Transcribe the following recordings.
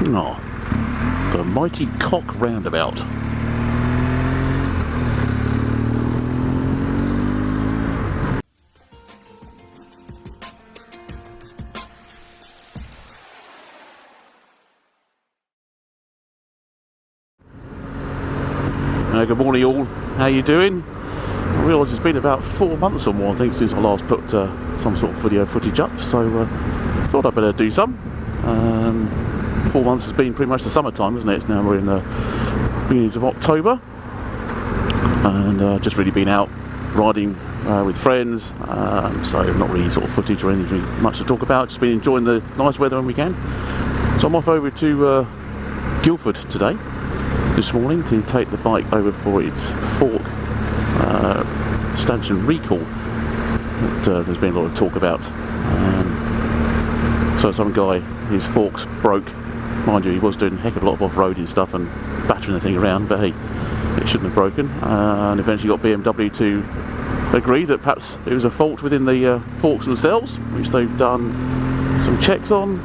Oh, the mighty Cock roundabout. Good morning all, how you doing? I realise it's been about 4 months or more I think since I last put some sort of video footage up, so thought I'd better do some. 4 months has been pretty much the summertime, isn't it? It's now we're in the beginnings of October, and just really been out riding with friends, so not really sort of footage or anything much to talk about, just been enjoying the nice weather when we can. So I'm off over to Guildford today, this morning, to take the bike over for its fork stanchion recall that there's been a lot of talk about. So some guy, his forks broke, mind you, he was doing a heck of a lot of off-roading stuff and battering the thing around, but hey, it shouldn't have broken, and eventually got BMW to agree that perhaps it was a fault within the forks themselves, which they've done some checks on.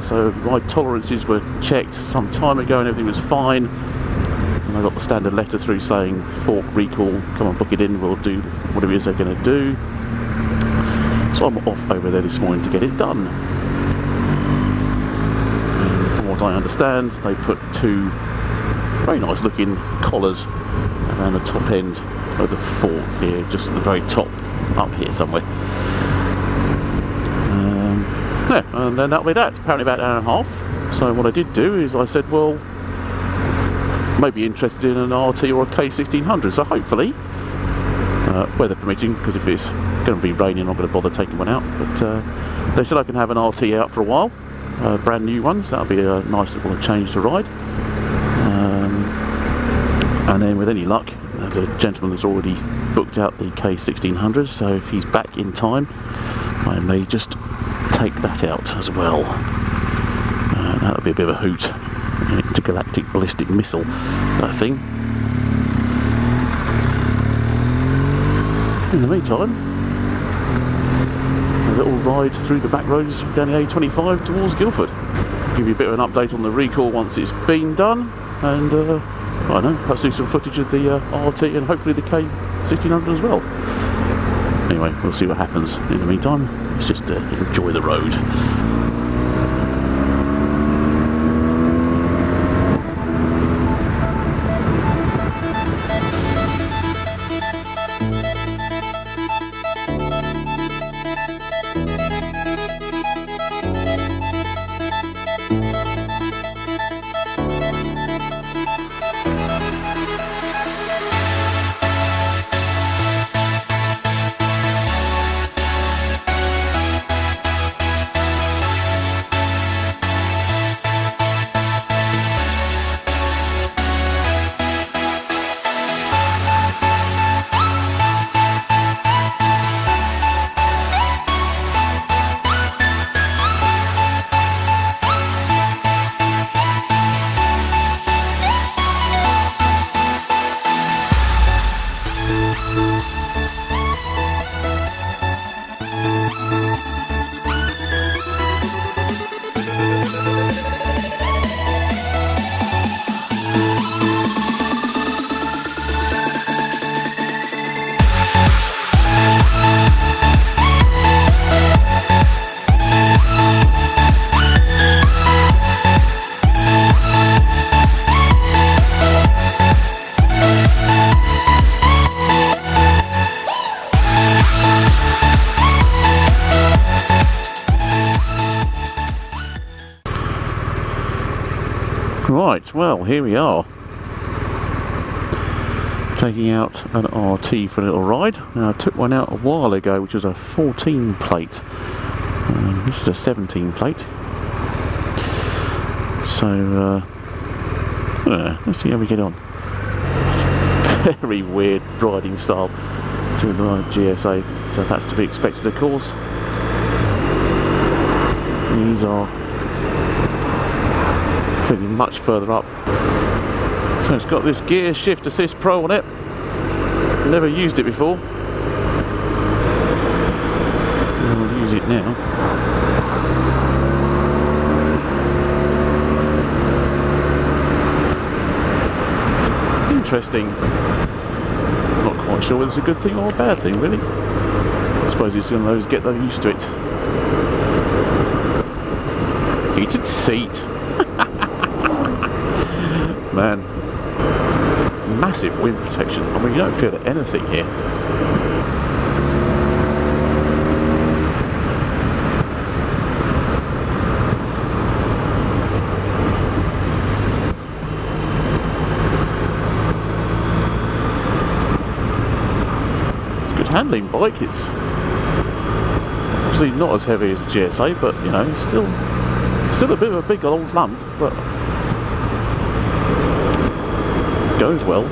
So ride tolerances were checked some time ago and everything was fine, and I got the standard letter through saying fork recall, come and book it in, we'll do whatever it is they're going to do. So I'm off over there this morning to get it done. And from what I understand, they put 2 very nice looking collars around the top end of the fork here, just at the very top, up here somewhere. Yeah, and then that'll be that. Apparently about an hour and a half. So what I did do is I said, well, maybe interested in an RT or a K1600. So hopefully, weather permitting, because if it's going to be raining, I'm not going to bother taking one out. But they said I can have an RT out for a while, brand new ones. That'll be a nice little change to ride. And then with any luck, there's a gentleman that's already booked out the K1600. So if he's back in time, I may just take that out as well. That'll be a bit of a hoot. Intergalactic ballistic missile, that thing. In the meantime, a little ride through the back roads down the A25 towards Guildford. Give you a bit of an update on the recall once it's been done, and I don't know, perhaps do some footage of the RT and hopefully the K1600 as well. Anyway, we'll see what happens. In the meantime, let's just enjoy the road. Right, well, here we are, taking out an RT for a little ride. Now, I took one out a while ago, which was a 14 plate. This is a 17 plate. So, let's see how we get on. Very weird riding style to the GSA, so that's to be expected, of course. These are feeling much further up. So it's got this gear shift assist pro on it. Never used it before. I'll use it now. interesting. Not quite sure whether it's a good thing or a bad thing, really. I suppose it's going to get them used to it. Heated seat. Man, massive wind protection. I mean, you don't feel anything here. Handling bike, it's obviously not as heavy as a GSA, but you know, still a bit of a big old lump, but goes well.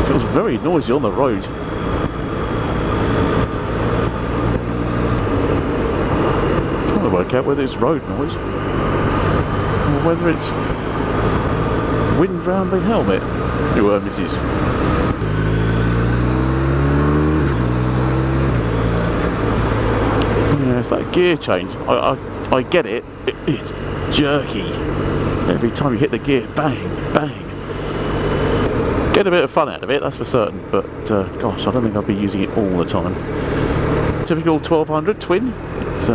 Feels very noisy on the road. I'm trying to work out whether it's road noise or whether it's wind round the helmet. You were, Mrs. Yeah, it's that gear change. I get it. It's jerky. Every time you hit the gear, bang, bang. Get a bit of fun out of it, that's for certain. But gosh, I don't think I'll be using it all the time. Typical 1200 twin. It's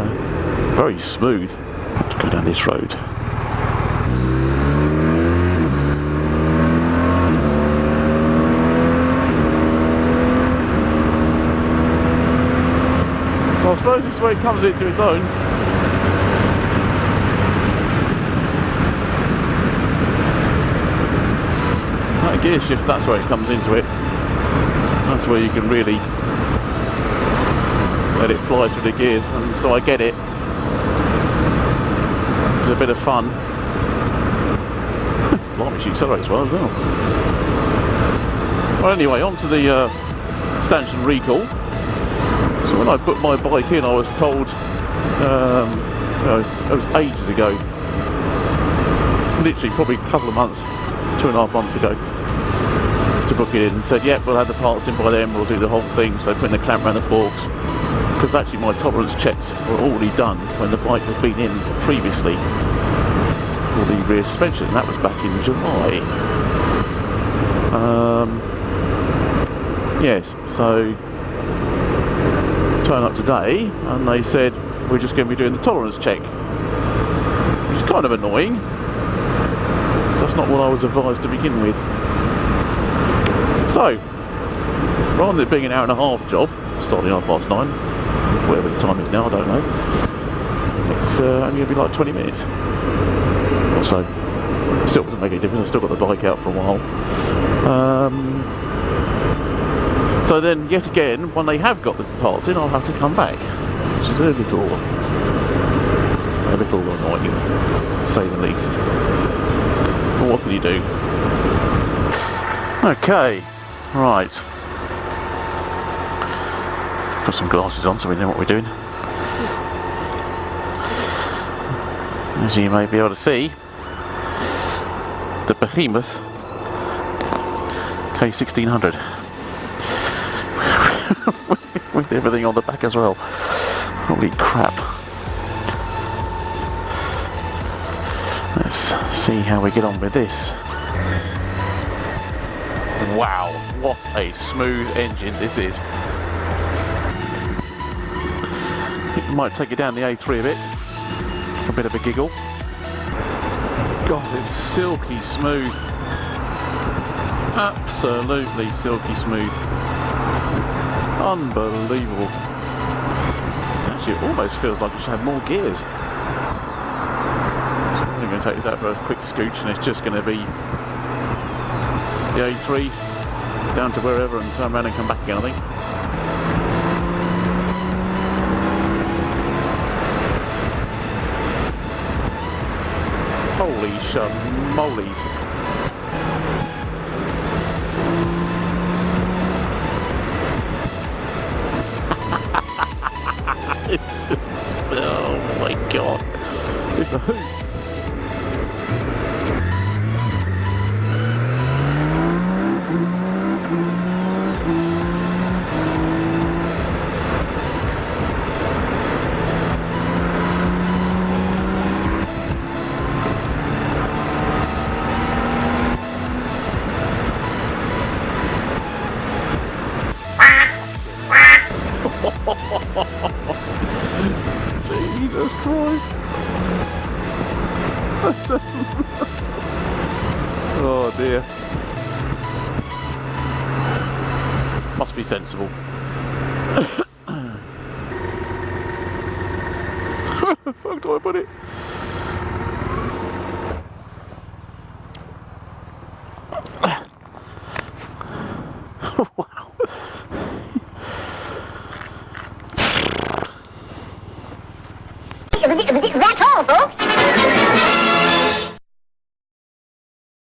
very smooth. Let's go down this road. So I suppose this is where it comes into its own. That gear shift, that's where it comes into it. That's where you can really let it fly through the gears, and so I get it. It's a bit of fun. Blimey, she accelerates well as well. Well, anyway, on to the stanchion recall. So when I put my bike in, I was told, it was ages ago, literally probably a couple of months, 2.5 months ago, to book it in, and said, yep, we'll have the parts in by then, we'll do the whole thing. So putting the clamp around the forks, because actually my tolerance checks were already done when the bike had been in previously for the rear suspension, and that was back in July. Yes, so turn up today and they said we're just going to be doing the tolerance check, which is kind of annoying. That's not what I was advised to begin with. So rather than it being an hour and a half job, starting 9:30, whatever the time is now, I don't know, it's only going to be like 20 minutes or so. Still doesn't make any difference, I've still got the bike out for a while. So then, yet again, when they have got the parts in, I'll have to come back, which is a little annoying, to say the least. But what can you do? Okay, right. Got some glasses on so we know what we're doing. As you may be able to see, the behemoth K1600. With everything on the back as well. Holy crap. Let's see how we get on with this. Wow, what a smooth engine this is. It might take it down the A3 a bit. A bit of a giggle. God, it's silky smooth. Absolutely silky smooth. Unbelievable. Actually, it almost feels like it should have more gears. So I'm going to take this out for a quick scooch, and it's just going to be the A3 down to wherever and turn around and come back again, I think. Holy schmollies. Oh my god, it's a hoot. Jesus Christ. Oh dear. Must be sensible. Where the fuck do I put it?